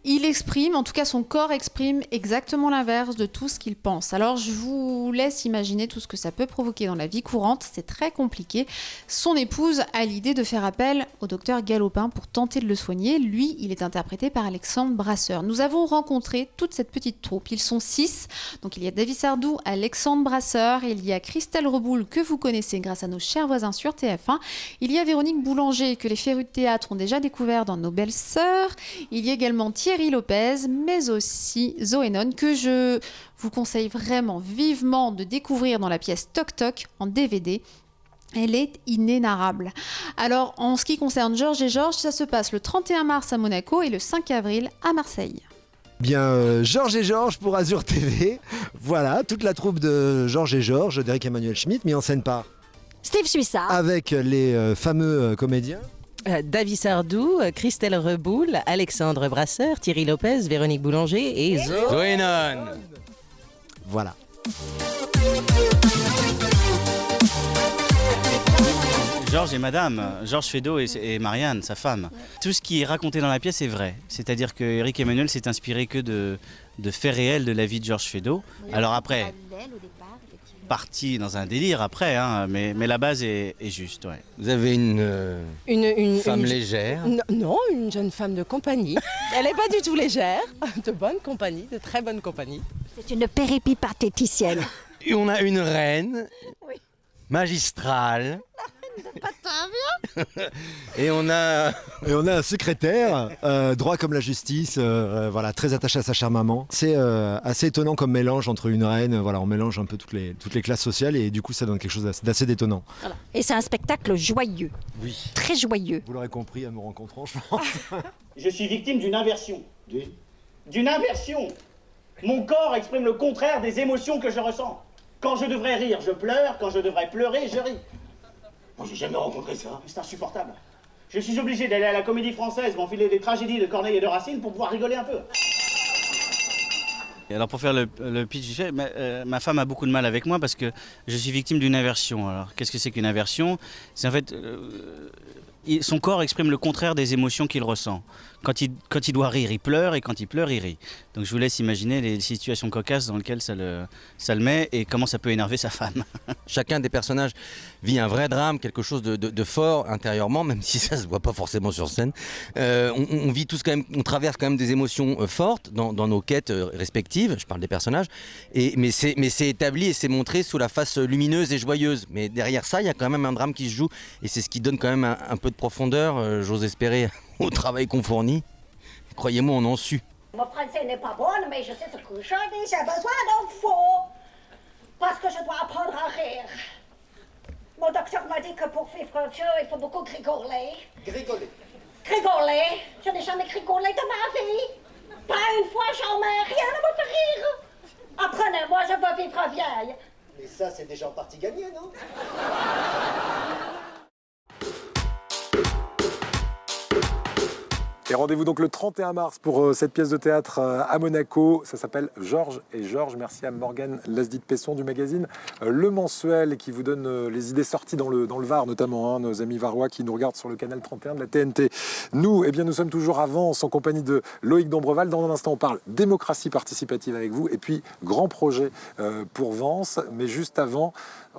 Il exprime, en tout cas son corps exprime exactement l'inverse de tout ce qu'il pense. Alors je vous laisse imaginer tout ce que ça peut provoquer dans la vie courante, c'est très compliqué. Son épouse a l'idée de faire appel au docteur Galopin pour tenter de le soigner. Lui, il est interprété par Alexandre Brasseur. Nous avons rencontré toute cette petite troupe, ils sont 6. Donc il y a David Sardou, Alexandre Brasseur, il y a Christelle Reboul que vous connaissez grâce à nos chers voisins sur TF1. Il y a Véronique Boulanger que les férus de théâtre ont déjà découvert dans Nos Belles Sœurs. Il y a également Thierry Lopez, mais aussi Zoé Non, que je vous conseille vraiment vivement de découvrir dans la pièce Toc Toc en DVD. Elle est inénarrable. Alors, en ce qui concerne Georges et Georges, ça se passe le 31 mars à Monaco et le 5 avril à Marseille. Bien, Georges et Georges pour Azur TV. Voilà, toute la troupe de Georges et Georges d'Éric Emmanuel Schmitt, mis en scène par Steve Suissard. avec les fameux comédiens. David Sardou, Christelle Reboul, Alexandre Brasseur, Thierry Lopez, Véronique Boulanger et Zoé Non. Voilà. Georges et Madame, Georges Feydeau et Marianne, sa femme. Tout ce qui est raconté dans la pièce est vrai. C'est-à-dire que Éric Emmanuel s'est inspiré que de faits réels de la vie de Georges Feydeau. Alors après, parti dans un délire après, hein, mais la base est juste. Ouais. Vous avez une femme légère. Non, une jeune femme de compagnie. Elle n'est pas du tout légère, de bonne compagnie, de très bonne compagnie. C'est une péripatéticienne. Et on a une reine magistrale. Et on a un secrétaire, droit comme la justice, voilà, très attaché à sa chère maman. C'est assez étonnant comme mélange entre une reine, voilà, on mélange un peu toutes les classes sociales et du coup ça donne quelque chose d'assez détonnant. Voilà. Et c'est un spectacle joyeux, oui, très joyeux. Vous l'aurez compris en me rencontrant, je pense. Je suis victime d'une inversion. D'une inversion. Mon corps exprime le contraire des émotions que je ressens. Quand je devrais rire, je pleure. Quand je devrais pleurer, je ris. Moi, j'ai jamais rencontré ça. C'est insupportable. Je suis obligé d'aller à la Comédie Française, m'enfiler des tragédies de Corneille et de Racine pour pouvoir rigoler un peu. Alors pour faire le pitch du fait, ma femme a beaucoup de mal avec moi parce que je suis victime d'une inversion. Alors qu'est-ce que c'est qu'une inversion ? C'est en fait... son corps exprime le contraire des émotions qu'il ressent. Quand il doit rire, il pleure, et quand il pleure, il rit. Donc je vous laisse imaginer les situations cocasses dans lesquelles ça le met et comment ça peut énerver sa femme. Chacun des personnages vit un vrai drame, quelque chose de fort intérieurement, même si ça se voit pas forcément sur scène. On vit tous quand même, on traverse quand même des émotions fortes dans nos quêtes respectives. Je parle des personnages, mais c'est établi et c'est montré sous la face lumineuse et joyeuse. Mais derrière ça, il y a quand même un drame qui se joue et c'est ce qui donne quand même un peu de profondeur, j'ose espérer, au travail qu'on fournit. Croyez-moi, on en su. Mon français n'est pas bon, mais je sais ce que je dis. J'ai besoin d'infos. Parce que je dois apprendre à rire. Mon docteur m'a dit que pour vivre vieux, il faut beaucoup grigoler. Grigoler. Grigoler. Je n'ai jamais grigolé de ma vie. Pas une fois, jamais. Rien ne me fait rire. Apprenez-moi, je veux vivre vieille. Mais ça, c'est déjà en partie gagné, non ? Et rendez-vous donc le 31 mars pour cette pièce de théâtre à Monaco. Ça s'appelle Georges et Georges. Merci à Morgane Lasdit-Pesson du magazine Le Mensuel qui vous donne les idées sorties dans le Var notamment, nos amis varois qui nous regardent sur le canal 31 de la TNT. Nous, nous sommes toujours à Vence en compagnie de Loïc Dombreval. Dans un instant, on parle démocratie participative avec vous et puis grand projet pour Vence. Mais juste avant,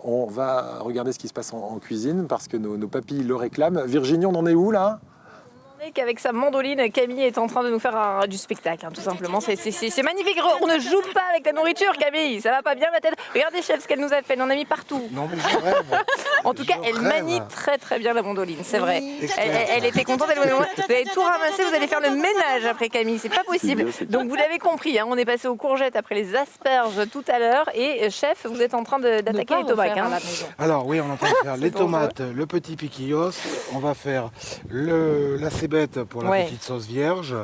on va regarder ce qui se passe en cuisine parce que nos papilles le réclament. Virginie, on en est où là ? Qu'avec sa mandoline, Camille est en train de nous faire du spectacle, tout simplement. C'est magnifique. On ne joue pas avec la nourriture, Camille. Ça va pas bien la tête. Regardez, chef, ce qu'elle nous a fait. Elle en a mis partout. Non, mais je rêve. En tout cas, elle manie très très bien la mandoline, c'est vrai. Elle était contente. Vous avez tout ramassé. Vous allez faire le ménage après Camille. C'est pas possible. Donc vous l'avez compris. On est passé aux courgettes après les asperges tout à l'heure. Et chef, vous êtes en train d'attaquer les tomates à la maison. Alors oui, on est en train de faire les tomates, le petit piquillos. On va faire la cébette pour la petite sauce vierge.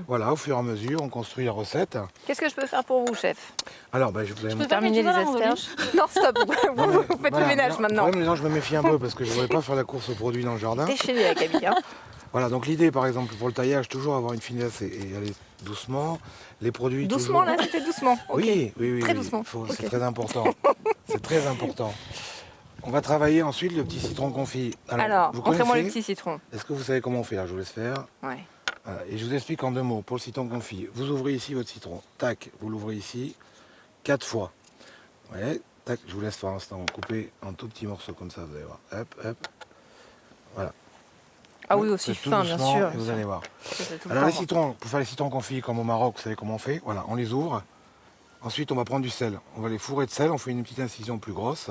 Voilà, au fur et à mesure, on construit la recette. Qu'est-ce que je peux faire pour vous, chef? Alors, je vais terminer les asperges. Non, stop. Vous faites le ménage maintenant. Maintenant, je me méfie un peu parce que je ne voudrais pas faire la course aux produits dans le jardin. Déchaîné la Camille. Voilà, donc l'idée, par exemple, pour le taillage, toujours avoir une finesse et aller doucement. Les produits. Doucement, toujours... là, c'était doucement. Oui, très doucement. C'est très important. C'est très important. On va travailler ensuite le petit citron confit. Alors montrez-moi le petit citron. Est-ce que vous savez comment on fait? Je vous laisse faire. Ouais. Voilà. Et je vous explique en 2 mots. Pour le citron confit, vous ouvrez ici votre citron. Tac, vous l'ouvrez ici 4 fois. Ouais, tac, je vous laisse pour l'instant couper en tout petits morceaux comme ça, vous allez voir. Hop, hop. Voilà. Ah oui, aussi fin, bien sûr. Et vous allez voir. Alors les citrons, pour faire les citrons confits comme au Maroc, vous savez comment on fait? Voilà, on les ouvre. Ensuite, on va prendre du sel. On va les fourrer de sel. On fait une petite incision plus grosse.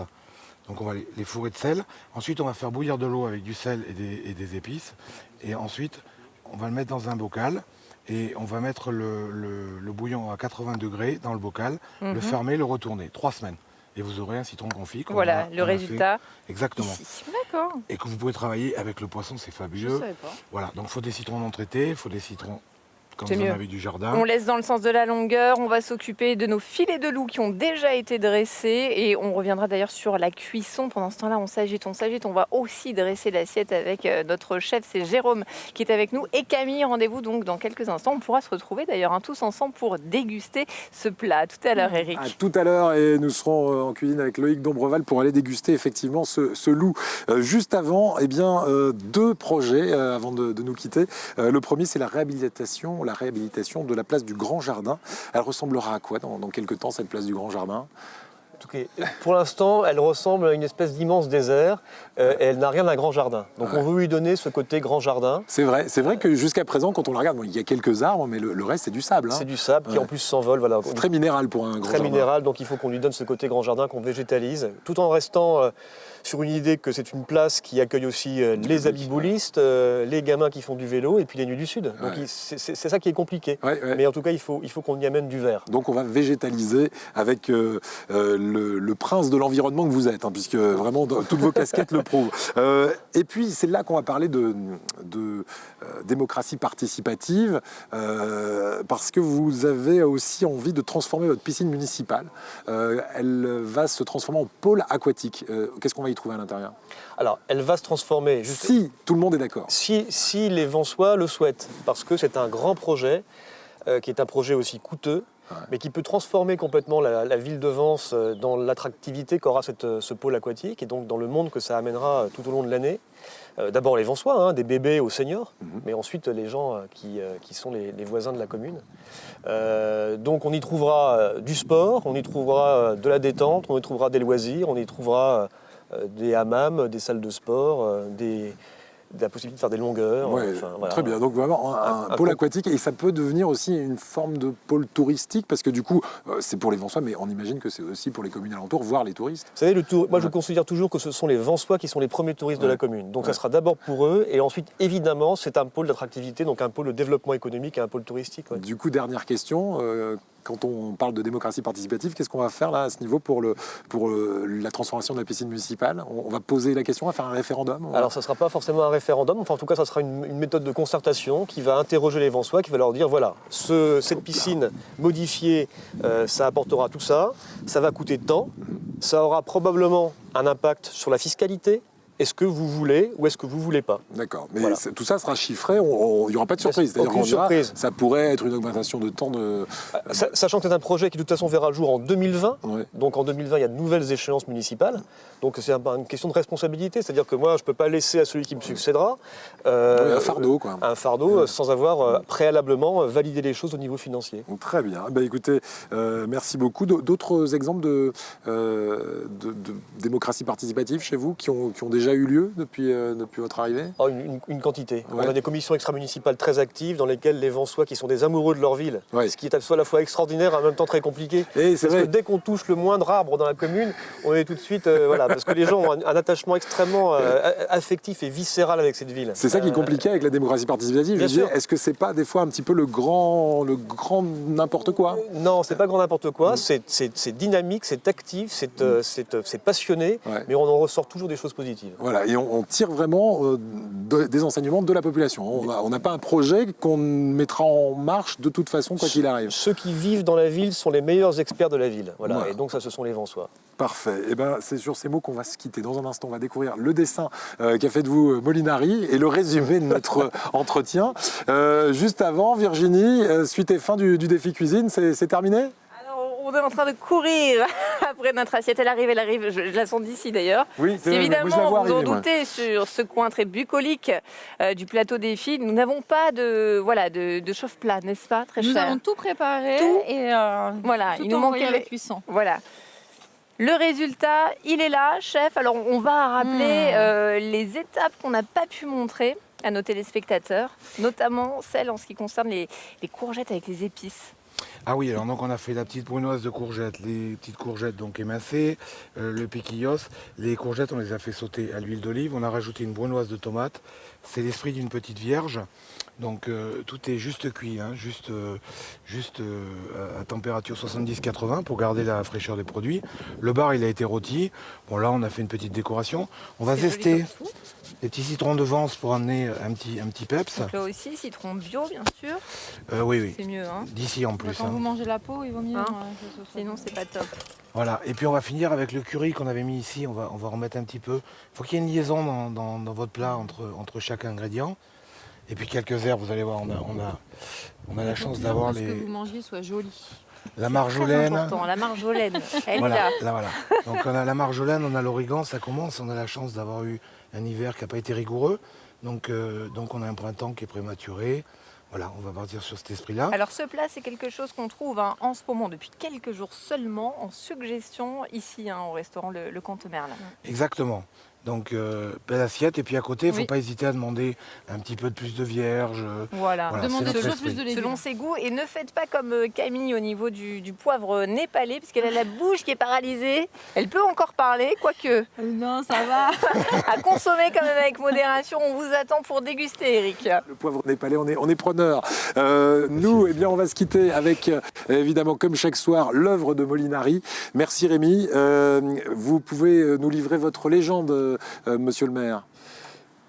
Donc on va les fourrer de sel. Ensuite, on va faire bouillir de l'eau avec du sel et des épices. Et ensuite, on va le mettre dans un bocal. Et on va mettre le bouillon à 80 degrés dans le bocal, le fermer, le retourner. 3 semaines. Et vous aurez un citron confit. Voilà, le résultat. Exactement. D'accord. Et que vous pouvez travailler avec le poisson, c'est fabuleux. Je savais pas. Voilà, donc il faut des citrons non traités, il faut des citrons... Comme vous en avez du jardin. On laisse dans le sens de la longueur. On va s'occuper de nos filets de loup qui ont déjà été dressés. Et on reviendra d'ailleurs sur la cuisson. Pendant ce temps-là, on s'agite. On va aussi dresser l'assiette avec notre chef. C'est Jérôme qui est avec nous. Et Camille, rendez-vous donc dans quelques instants. On pourra se retrouver d'ailleurs tous ensemble pour déguster ce plat. Tout à l'heure, Eric. À tout à l'heure. Et nous serons en cuisine avec Loïc Dombreval pour aller déguster effectivement ce loup. Juste avant, 2 projets avant de nous quitter. Le premier, c'est la réhabilitation de la place du Grand Jardin. Elle ressemblera à quoi dans quelques temps, cette place du Grand Jardin? Pour l'instant, elle ressemble à une espèce d'immense désert et elle n'a rien d'un grand jardin. Donc on veut lui donner ce côté grand jardin. C'est vrai que jusqu'à présent, quand on la regarde, il y a quelques arbres, mais le reste, c'est du sable. C'est du sable qui en plus s'envole. Voilà. C'est très minéral pour un grand jardin. Très minéral, donc il faut qu'on lui donne ce côté grand jardin qu'on végétalise, tout en restant sur une idée que c'est une place qui accueille aussi les abiboulistes, les gamins qui font du vélo et puis les Nuits du Sud. Donc c'est ça qui est compliqué. Mais en tout cas, il faut qu'on y amène du vert. Donc on va végétaliser avec le prince de l'environnement que vous êtes, puisque vraiment toutes vos casquettes le prouvent. Et puis c'est là qu'on va parler de démocratie participative, parce que vous avez aussi envie de transformer votre piscine municipale. Elle va se transformer en pôle aquatique. Qu'est-ce qu'on va y trouver à l'intérieur? Alors, elle va se transformer... Si tout le monde est d'accord. Si les Vensois le souhaitent, parce que c'est un grand projet, qui est un projet aussi coûteux, mais qui peut transformer complètement la ville de Vence dans l'attractivité qu'aura ce pôle aquatique et donc dans le monde que ça amènera tout au long de l'année. D'abord les Vensois, des bébés aux seniors, mais ensuite les gens qui sont les voisins de la commune. Donc on y trouvera du sport, on y trouvera de la détente, on y trouvera des loisirs, on y trouvera des hammams, des salles de sport, de la possibilité de faire des longueurs. Voilà. Très bien, donc vraiment un pôle aquatique, et ça peut devenir aussi une forme de pôle touristique, parce que du coup, c'est pour les Vensois, mais on imagine que c'est aussi pour les communes alentours, voire les touristes. Vous savez, moi je considère toujours que ce sont les Vensois qui sont les premiers touristes de la commune. Donc ça sera d'abord pour eux, et ensuite, évidemment, c'est un pôle d'attractivité, donc un pôle de développement économique et un pôle touristique. Du coup, dernière question, quand on parle de démocratie participative, qu'est-ce qu'on va faire là à ce niveau pour la transformation de la piscine municipale? On va poser la question, on va faire un référendum? Alors ça ne sera pas forcément un référendum, enfin en tout cas ça sera une méthode de concertation qui va interroger les Vensois, qui va leur dire voilà, cette piscine modifiée, ça apportera tout ça, ça va coûter tant, ça aura probablement un impact sur la fiscalité, est-ce que vous voulez ou est-ce que vous voulez pas? D'accord, mais Voilà. tout ça sera chiffré, il n'y aura pas de surprise. C'est-à-dire Aucune qu'on dira, surprise. ça pourrait être une augmentation de temps de... Sachant que c'est un projet qui de toute façon verra le jour en 2020, Ouais. donc en 2020 il y a de nouvelles échéances municipales, donc c'est une question de responsabilité, c'est-à-dire que moi je ne peux pas laisser à celui qui me succédera un fardeau, quoi. Un fardeau sans avoir préalablement validé les choses au niveau financier. Très bien. Ben, écoutez, merci beaucoup. D'autres exemples de démocratie participative chez vous qui ont déjà eu lieu depuis votre arrivée? Oh, une quantité. Ouais. On a des commissions extra-municipales très actives dans lesquelles les Vensois qui sont des amoureux de leur ville, Ouais. ce qui est à la fois extraordinaire et en même temps très compliqué. Et c'est Parce vrai. que dès qu'on touche le moindre arbre dans la commune, on est tout de suite... voilà, parce que les gens ont un attachement extrêmement affectif et viscéral avec cette ville. C'est ça qui est compliqué avec la démocratie participative. Bien Je disais, sûr. est-ce que c'est pas des fois un petit peu le grand n'importe quoi? Non, c'est pas grand n'importe quoi, c'est dynamique, c'est actif, c'est passionné, Ouais. mais on en ressort toujours des choses positives. Voilà, et on tire vraiment des enseignements de la population. On n'a pas un projet qu'on mettra en marche de toute façon, quoi qu'il arrive. Ceux qui vivent dans la ville sont les meilleurs experts de la ville. Voilà. Voilà. Et donc ça, ce sont les Vensois. Parfait. Et ben, c'est sur ces mots qu'on va se quitter. Dans un instant, on va découvrir le dessin qu'a fait de vous Molinari et le résumé de notre entretien. Juste avant, Virginie, suite et fin du défi cuisine, c'est terminé? On est en train de courir après notre assiette. Elle arrive, je la sens d'ici d'ailleurs. Oui, c'est vrai, évidemment, moi, je la vois vous en arriver, moi. doutez, sur ce coin très bucolique du plateau des filles, nous n'avons pas de chauffe-plat, n'est-ce pas, très Nous cher? avons tout préparé Tout. et Voilà, tout il nous envoyé manquait à la cuisson. Voilà. Le résultat, il est là, chef. Alors, on va rappeler les étapes qu'on n'a pas pu montrer à nos téléspectateurs, notamment celles en ce qui concerne les courgettes avec les épices. Ah oui, alors donc on a fait la petite brunoise de courgettes, les petites courgettes donc émincées, le piquillos. Les courgettes, on les a fait sauter à l'huile d'olive. On a rajouté une brunoise de tomates. C'est l'esprit d'une petite vierge. Donc tout est juste cuit, hein, juste à température 70-80 pour garder la fraîcheur des produits. Le bar, il a été rôti. Bon, là, on a fait une petite décoration. On va zester des petits citrons de Vence pour amener un petit peps. Donc là aussi, citron bio, bien sûr. Oui. C'est mieux, hein. D'ici en plus. Quand hein. vous mangez la peau, il vaut mieux. Hein que ce soit- Sinon, c'est pas top. Voilà, et puis on va finir avec le curry qu'on avait mis ici, on va remettre un petit peu. Il faut qu'il y ait une liaison dans votre plat entre chaque ingrédient. Et puis quelques herbes, vous allez voir, on a la chance d'avoir que vous mangiez soit joli. la Très marjolaine. important, la marjolaine. Elle Voilà, là. là, voilà. Donc on a la marjolaine, on a l'origan, ça commence, on a la chance d'avoir eu un hiver qui n'a pas été rigoureux. Donc on a un printemps qui est prématuré. Voilà, on va partir sur cet esprit-là. Alors ce plat, c'est quelque chose qu'on trouve en ce moment, depuis quelques jours seulement, en suggestion ici au restaurant Le Cantemerle. Exactement. Donc, belle assiette. Et puis à côté, il ne faut Oui. pas hésiter à demander un petit peu de plus de vierge. Voilà, c'est Demandez notre toujours esprit. plus de légumes. selon ses goûts. Et ne faites pas comme Camille au niveau du poivre népalais, puisqu'elle a la bouche qui est paralysée. Elle peut encore parler, quoique Non, ça va. à consommer quand même avec modération. On vous attend pour déguster, Eric. Le poivre népalais, on est preneur. Nous, eh bien, on va se quitter avec, évidemment, comme chaque soir, l'œuvre de Molinari. Merci Rémi. Vous pouvez nous livrer votre légende, monsieur le maire.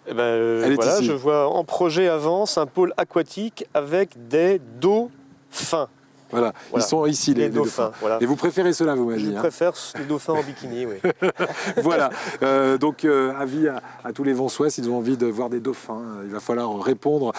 Eh ben, Elle est voilà, ici. je vois en projet avance un pôle aquatique avec des dauphins. Voilà, Voilà. ils sont ici, les dauphins. Voilà. Et vous préférez cela, vous m'avez Je dit. hein. préfère les dauphins en bikini, oui. Voilà, donc avis à tous les Vensois, s'ils ont envie de voir des dauphins, il va falloir répondre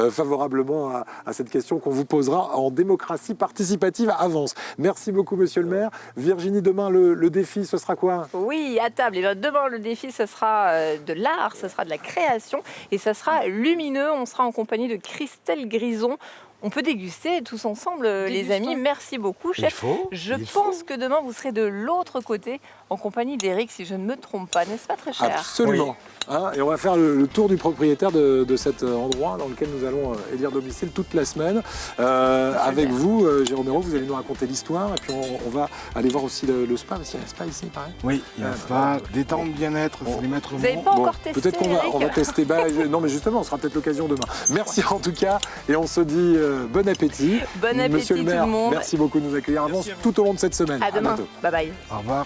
favorablement à cette question qu'on vous posera en démocratie participative avance. Merci beaucoup, monsieur le maire. Virginie, demain, le défi, ce sera quoi? Oui, à table. Et bien, demain, le défi, ce sera de l'art, ce sera de la création et ça sera lumineux. On sera en compagnie de Christelle Grison. On peut déguster tous ensemble, les Dégustons. amis. Merci beaucoup, Il chef. faut. Je il pense faut. que demain, vous serez de l'autre côté, en compagnie d'Eric, si je ne me trompe pas. N'est-ce pas, très cher? Absolument. Hein, et on va faire le tour du propriétaire de cet endroit dans lequel nous allons élire domicile toute la semaine. Avec vous, Jérôme Hérault, vous allez nous raconter l'histoire et puis on va aller voir aussi le spa, parce qu'il y a un spa ici, pareil. Oui, il y a un spa, détente, bien-être, c'est les maîtres Vous n'avez mots. pas encore testé, peut-être qu'on va, Eric on va tester. Non, mais justement, ce sera peut-être l'occasion demain. Merci en tout cas, et on se dit bon appétit. Bon appétit, Monsieur le maire, tout le monde. merci beaucoup de nous accueillir à Vence tout au long de cette semaine. À demain. bientôt. Bye bye. Au revoir.